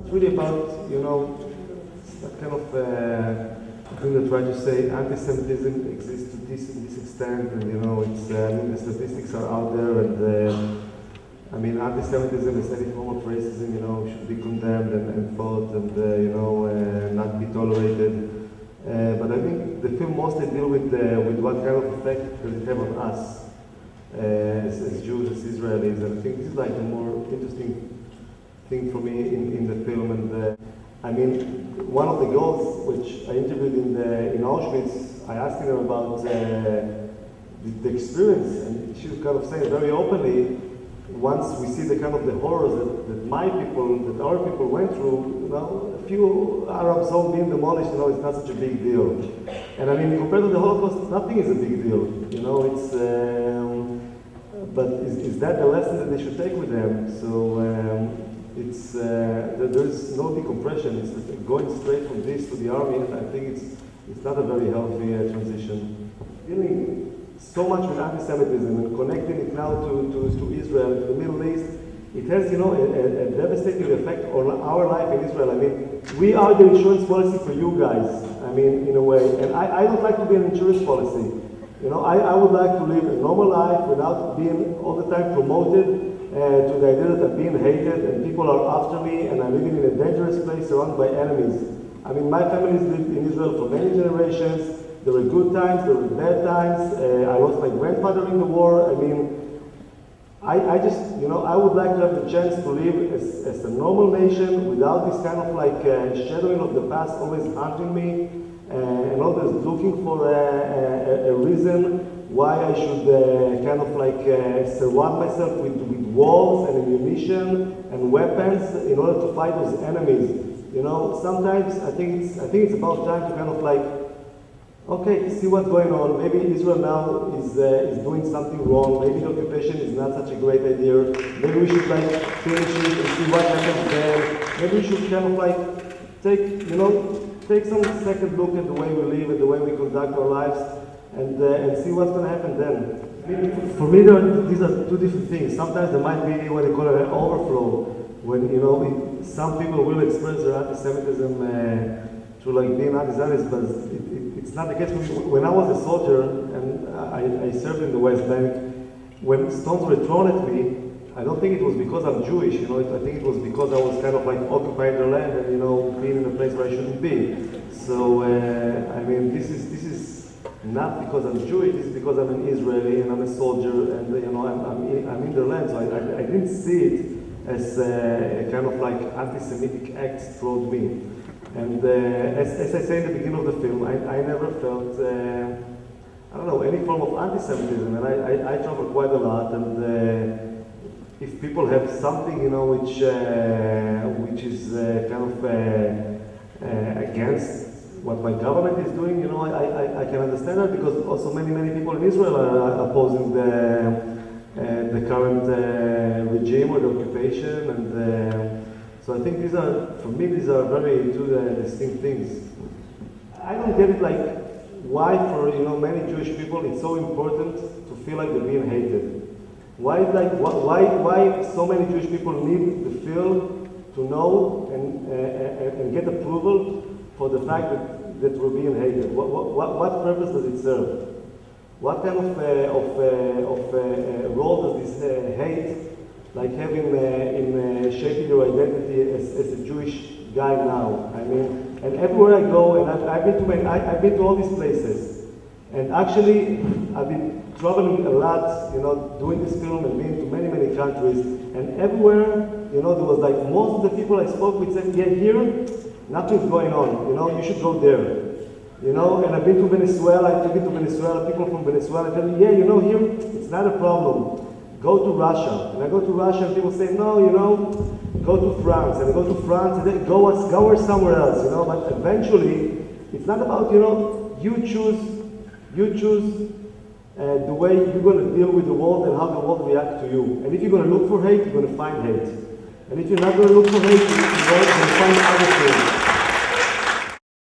It's really about, that kind of thing that try to say anti-Semitism exists to this extent, and it's, the statistics are out there, and anti-Semitism is any form of racism, should be condemned and fought, and not be tolerated. But I think the film mostly deal with what kind of effect does it have on us as Jews, as Israelis, and I think this is like a more interesting thing for me in the film. And one of the girls which I interviewed in Auschwitz, I asked her about the experience, and she was kind of saying very openly, once we see the kind of the horrors that our people went through, a few Arabs home being demolished, it's not such a big deal. And compared to the Holocaust, nothing is a big deal. But is that the lesson that they should take with them? So there's no decompression. It's going straight from this to the army, and I think it's not a very healthy transition. Dealing so much with anti-Semitism and connecting it now to Israel, to the Middle East, it has, a devastating effect on our life in Israel. We are the insurance policy for you guys, in a way. And I don't like to be an insurance policy. I would like to live a normal life without being all the time promoted to the idea that I'm being hated and people are after me and I'm living in a dangerous place surrounded by enemies. My family has lived in Israel for many generations. There were good times, there were bad times. I lost my grandfather in the war. I just, I would like to have the chance to live as a normal nation without this kind of shadowing of the past always haunting me and always looking for a reason why I should surround myself with walls and ammunition and weapons in order to fight those enemies. Sometimes I think it's about time to okay, see what's going on. Maybe Israel now is doing something wrong. Maybe the occupation is not such a great idea. Maybe we should finish it and see what happens there. Maybe we should take some second look at the way we live and the way we conduct our lives and see what's going to happen then. For me, these are two different things. Sometimes there might be what they call an overflow, when some people will express their anti-Semitism through being anti-Zionist, but it's not the case. When I was a soldier and I served in the West Bank, when stones were thrown at me, I don't think it was because I'm Jewish. I think it was because I was kind of occupying the land and being in a place where I shouldn't be. So this is not because I'm Jewish. This is because I'm an Israeli and I'm a soldier and I'm in the land. So I didn't see it as a kind of anti-Semitic acts toward me. And as I say in the beginning of the film, I never felt, any form of anti-Semitism. And I travel quite a lot, and if people have something, which is against what my government is doing, I can understand that, because also many people in Israel are opposing the current regime or the occupation, and so I think these are very two distinct things. I don't get it, why for many Jewish people it's so important to feel like they're being hated. Why so many Jewish people need to feel, to know, and get approval for the fact that we're being hated? What purpose does it serve? What kind of role does this hate have in shaping your identity as a Jewish guy now? And everywhere I go, and I've been to all these places, and actually I've been traveling a lot, doing this film and being to many countries, and everywhere, there was most of the people I spoke with said, yeah, here, nothing's going on, you should go there. And I've been to Venezuela, people from Venezuela tell me, yeah, here, it's not a problem. Go to Russia. And I go to Russia and people say, no, go to France. And I go to France and then go somewhere else, But eventually, it's not about, you choose the way you're going to deal with the world and how the world reacts to you. And if you're going to look for hate, you're going to find hate. And if you're not going to look for hate, you're going to find other things.